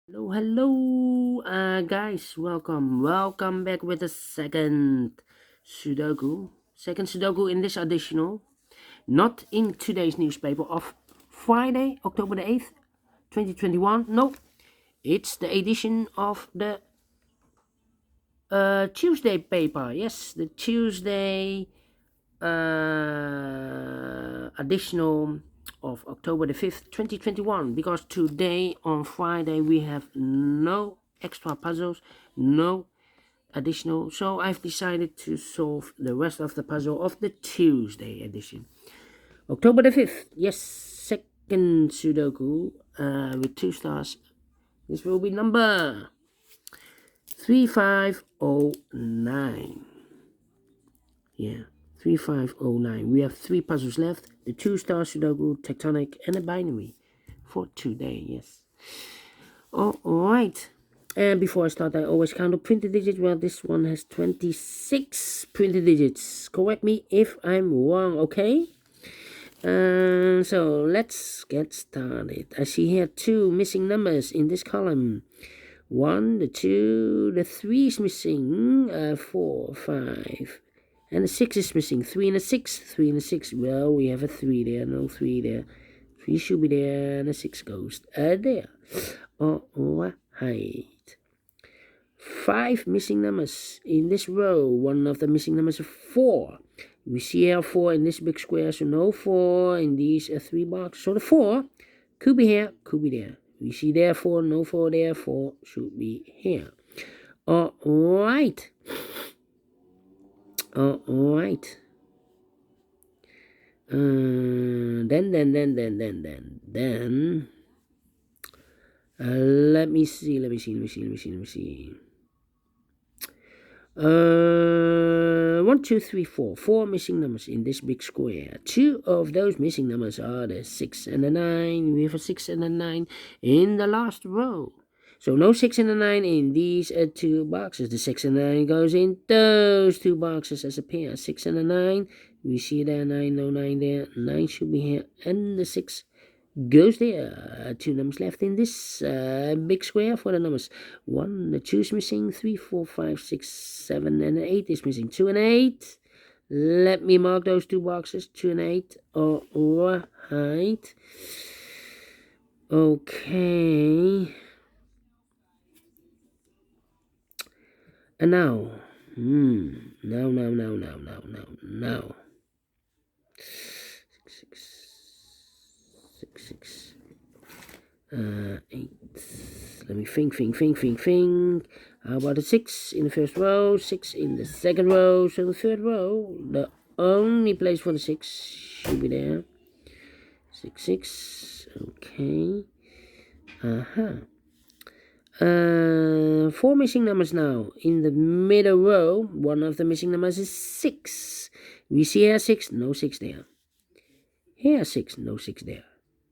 Hello, guys. Welcome back with the Second Sudoku in this additional, not in today's newspaper of Friday, October the 8th, 2021. No, it's the edition of the Tuesday paper. Yes, the Tuesday additional of October the 5th, 2021, because today on Friday we have no extra puzzles, no additional, so I've decided to solve the rest of the puzzle of the Tuesday edition. October the 5th, yes, second Sudoku with 2 stars. This will be number 3509. Yeah, 3509. We have 3 puzzles left: the 2 stars Sudoku, tectonic, and a binary for today. Yes. Alright. And before I start, I always count the printed digits. Well, this one has 26 printed digits. Correct me if I'm wrong, okay? So let's get started. I see here 2 missing numbers in this column. 1, the 2, the 3 is missing. 4, 5. And the 6 is missing. 3 and a 6. 3 and a 6. Well, we have a 3 there. No 3 there. 3 should be there. And a 6 goes there. Alright. 5 missing numbers in this row. One of the missing numbers is 4. We see here 4 in this big square. So no 4 in these 3 boxes. So the 4 could be here, could be there. We see there 4, no 4 there. 4 should be here. Alright. Alright. Then. Let me see. 1, 2, 3, 4. 4 missing numbers in this big square. 2 of those missing numbers are the 6 and the 9. We have a 6 and a 9 in the last row. So no 6 and a 9 in these 2 boxes. The 6 and 9 goes in those 2 boxes as a pair. 6 and a 9. We see there 9, no 9 there. 9 should be here. And the 6 goes there. 2 numbers left in this big square for the numbers. 1, the 2 is missing. 3, 4, 5, 6, 7, and 8 is missing. 2 and 8. Let me mark those 2 boxes. 2 and 8. Alright. Okay. And now. Now. 6. 8. Let me think. How about the 6 in the first row, 6 in the second row? So the third row, the only place for the 6 should be there. 6, 6. Okay. 4 missing numbers now. In the middle row, one of the missing numbers is 6. We see here 6, no 6 there. Here 6, no 6 there.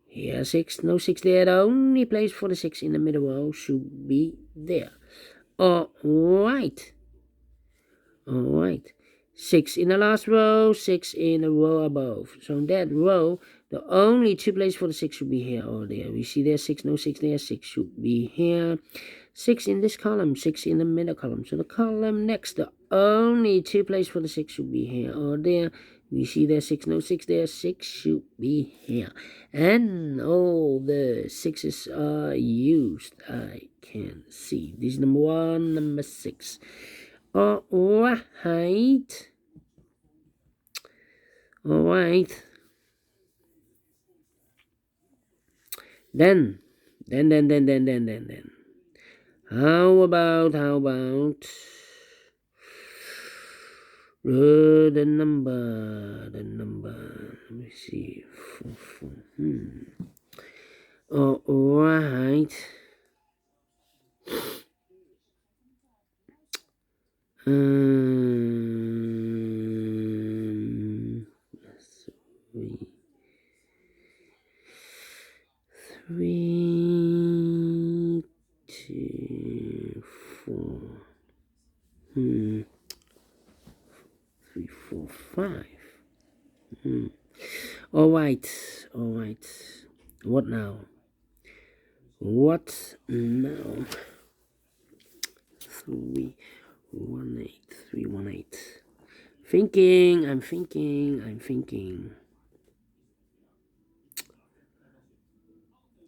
Here 6, no 6 there. The only place for the 6 in the middle row should be there. Alright. 6 in the last row, 6 in the row above. So in that row, the only 2 places for the 6 should be here or there. We see there 6, no 6 there. 6 should be here. 6 in this column, 6 in the middle column. So the column next, the only 2 places for the 6 should be here or there. We see there 6, no 6 there. 6 should be here. And all the 6s are used. I can see. This is number 1, number 6. Alright. Then. How about the number. Let me see. 4. Alright. 3, 2, 4. 3, 4, 5. Alright. What now? What now? 318. I'm thinking.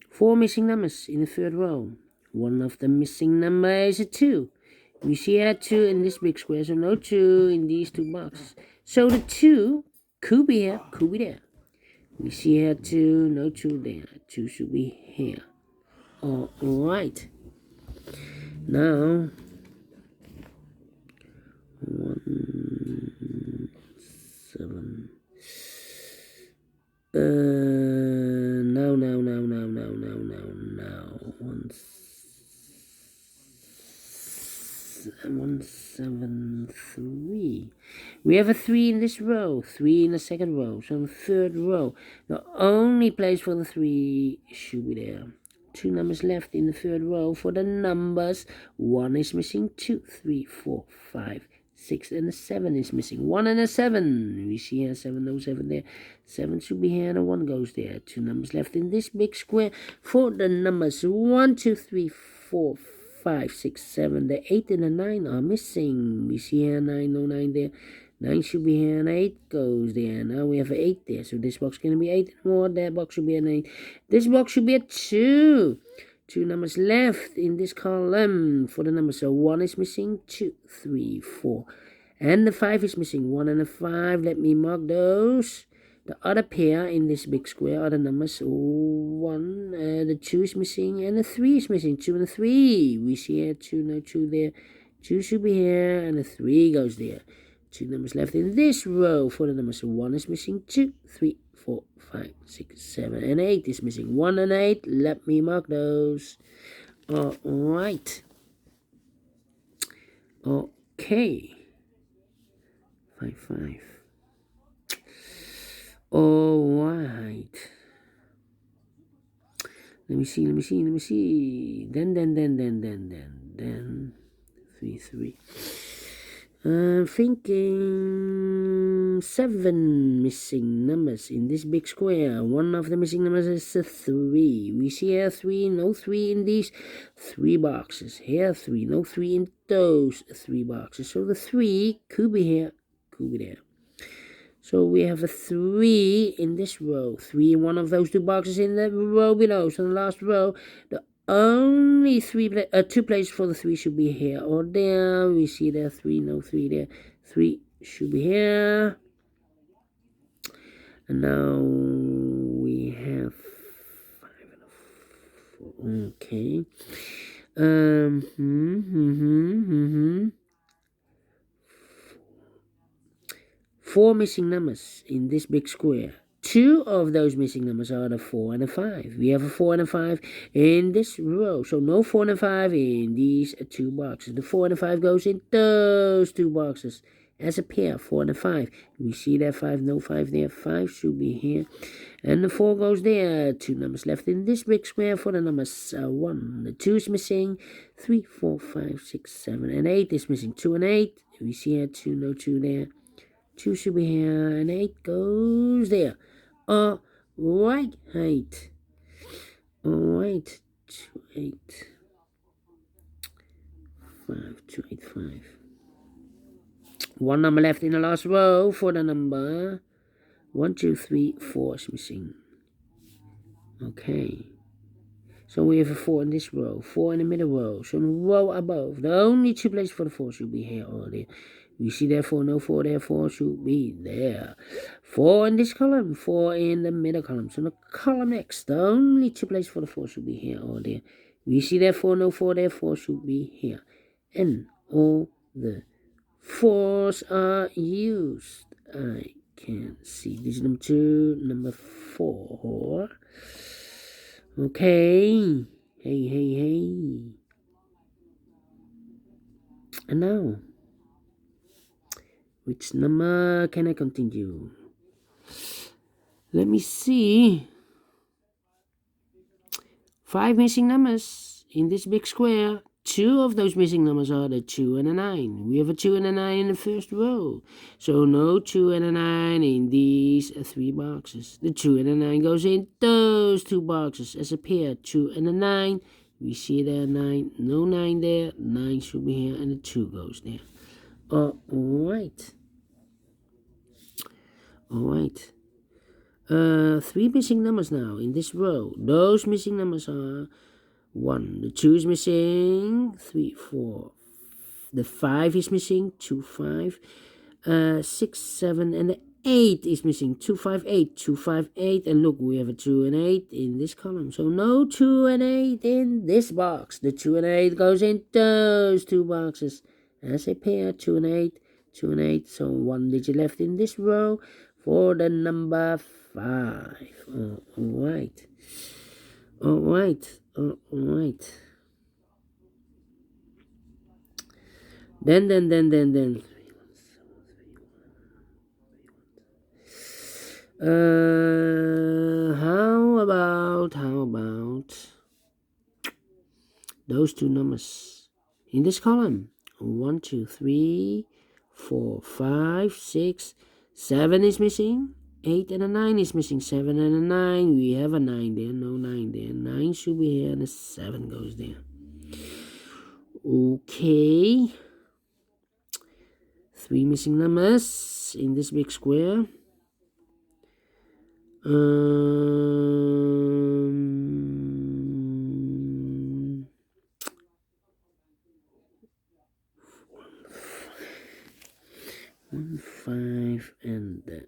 4 missing numbers in the third row. One of the missing number is a 2. We see here 2 in this big square, so no 2 in these two boxes. So the 2 could be here, could be there. We see here 2, no 2 there. 2 should be here. Alright. Now 1 7 now 173. We have a 3 in this row, 3 in the second row, so in the third row the only place for the 3 should be there. 2 numbers left in the third row for the numbers. 1 is missing, 2, 3, 4, 5, 6, and a 7 is missing. 1 and a 7. We see here 7, no 7 there. 7 should be here and a 1 goes there. 2 numbers left in this big square for the numbers 1, 2, 3, 4, 5, 6, 7. The 8 and the 9 are missing. We see here 9, no 9 there. 9 should be here and 8 goes there. Now we have an 8 there. So this box is going to be 8 more. That box should be an 8. This box should be a 2. 2 numbers left in this column for the numbers. So 1 is missing, 2, 3, 4. And the 5 is missing. 1 and a 5. Let me mark those. The other pair in this big square are the numbers 1, the 2 is missing, and the 3 is missing. 2 and a 3. We see here 2, no 2 there. 2 should be here, and the 3 goes there. 2 numbers left in this row for the numbers. 1 is missing, 2, 3, 4, 5, 6, 7, and 8 is missing. 1 and 8. Let me mark those. Alright. Okay. 5, 5. Alright. Let me see. Then 3, 3. Thinking 7 missing numbers in this big square. One of the missing numbers is a 3. We see here 3, no 3 in these 3 boxes. Here 3, no 3 in those 3 boxes. So the 3 could be here, could be there. So we have a 3 in this row, 3 in one of those 2 boxes in the row below. So in the last row, the only 2 places for the 3 should be here or there. We see there 3, no 3 there. 3 should be here. And now we have 5 and a 4. Okay. 4 missing numbers in this big square. 2 of those missing numbers are the 4 and the 5. We have a 4 and a 5 in this row. So no 4 and a 5 in these 2 boxes. The 4 and the 5 goes in those 2 boxes as a pair, 4 and a 5. We see that 5, no 5 there. 5 should be here. And the 4 goes there. 2 numbers left in this big square for the numbers 1. The 2 is missing. 3, 4, 5, 6, 7, and 8 is missing. 2 and 8. We see here 2, no 2 there. 2 should be here, and 8 goes there. Alright, 8. Alright, 2, 8. 5, 2, 8, 5. 1 number left in the last row for the number 1, 2, 3, 4 is missing. Okay. So we have a 4 in this row, 4 in the middle row. So in the row above, the only 2 places for the 4 should be here or there. We see therefore no 4 there, 4 should be there. 4 in this column, 4 in the middle column. So the column next, the only 2 places for the 4 should be here or there. We see therefore no 4 there, 4 should be here. And all the 4s are used. I can see. This is number 2, number 4. Okay. Hey. And now, which number can I continue? Let me see. 5 missing numbers in this big square. two of those missing numbers are the 2 and a 9. We have a 2 and a 9 in the first row. So no 2 and a 9 in these three boxes. The 2 and a 9 goes in those two boxes as a pair. 2 and a 9. We see there 9. No 9 there. 9 should be here and the 2 goes there. Alright. Alright. Three missing numbers now in this row. Those missing numbers are 1. The 2 is missing. 3, 4. The 5 is missing. 2, 5. 6, 7, and the 8 is missing. 2, 5, 8. 2, 5, 8. And look, we have a 2 and 8 in this column. So no 2 and 8 in this box. The 2 and 8 goes in those two boxes as a pair. 2 and 8. 2 and 8. So one digit left in this row for the number 5. Alright. Alright. Alright. Then. How about those two numbers in this column? 1, 2, 3, 4, 5, 6, 7 is missing. 8 and a 9 is missing. 7 and a 9. We have a 9 there. No 9 there. 9 should be here and a 7 goes there. Okay. 3 missing numbers in this big square. 1, 5, and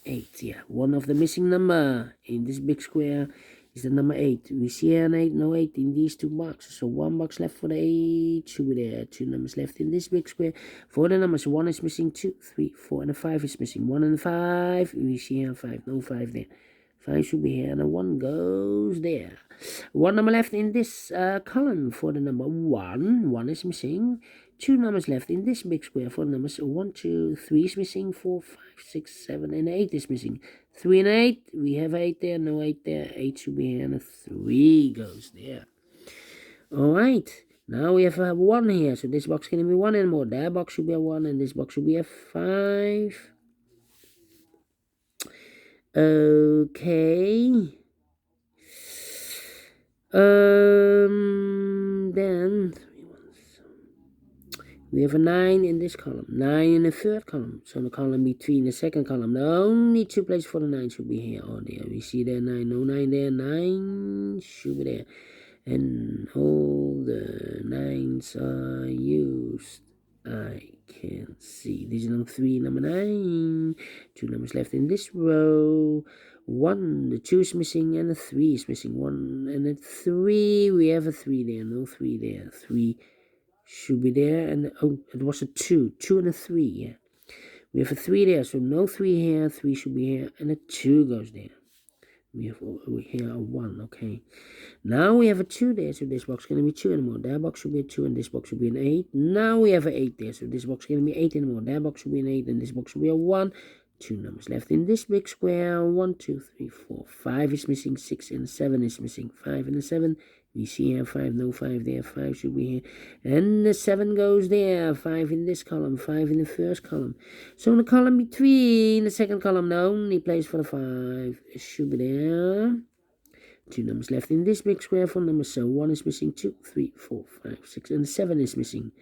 8. Yeah, one of the missing number in this big square is the number 8. We see an 8, no 8 in these two boxes. So one box left for the 8 should be there. Two numbers left in this big square. For the numbers, 1 is missing, 2, 3, 4, and a 5 is missing. 1 and 5. We see a 5, no 5 there. 5 should be here, and a 1 goes there. One number left in this column for the number 1. 1 is missing. 2 numbers left in this big square for the numbers 1, 2, 3 is missing. 4, 5, 6, 7, and 8 is missing. 3 and 8. We have 8 there, no 8 there. 8 should be here, and a 3 goes there. Alright. Now we have 1 here, so this box can be 1 anymore. That box should be a 1, and this box should be a 5. Okay. Then we have a 9 in this column, 9 in the third column. So the column between the second column, the only two places for the 9 should be here or there. We see there 9, no 9 there, 9 should be there. And all the 9s are used. I can see. This is number 3, number 9. 2 numbers left in this row. 1, the 2 is missing, and the 3 is missing. 1 and a 3. We have a 3 there, no 3 there. 3 should be there, and it was a 2. 2 and a 3, yeah. We have a 3 there, so no 3 here. 3 should be here, and a 2 goes there. We have here a 1, okay. Now we have a 2 there, so this box is going to be 2 anymore. That box should be a 2, and this box should be an 8. Now we have an 8 there, so this box is going to be 8 anymore. That box should be an 8, and this box should be a 1. 2 numbers left in this big square. 1, 2, 3, 4. 5 is missing. 6 and 7 is missing. 5 and a 7. We see here 5, no 5 there. 5 should be here. And the 7 goes there. 5 in this column. 5 in the first column. So in the column between the second column, the only place for the 5 should be there. 2 numbers left in this big square for numbers. So 1 is missing. 2, 3, 4, 5, 6, and 7 is missing.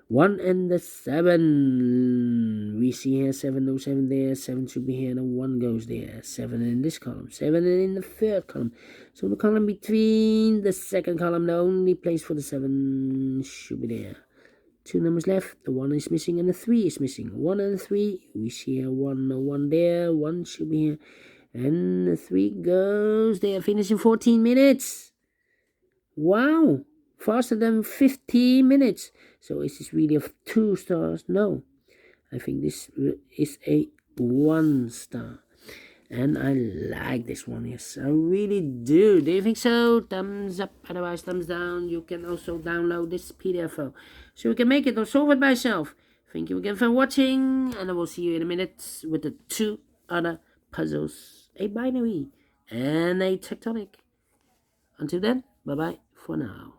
1 and the 7. We see here 7, no 7 there. 7 should be here, and a 1 goes there. 7 in this column. 7 in the third column. So the column between the second column, the only place for the 7 should be there. 2 numbers left. The 1 is missing, and the 3 is missing. 1 and 3. We see here 1, no 1 there. 1 should be here, and the 3 goes there. Finish in 14 minutes. Wow. Faster than 15 minutes. So is this really of 2 stars? No. I think this is a 1 star. And I like this one. Yes, I really do. Do you think so? Thumbs up. Otherwise, thumbs down. You can also download this PDF file, so you can make it or solve it by yourself. Thank you again for watching. And I will see you in a minute with the 2 other puzzles. A binary and a tectonic. Until then, bye-bye for now.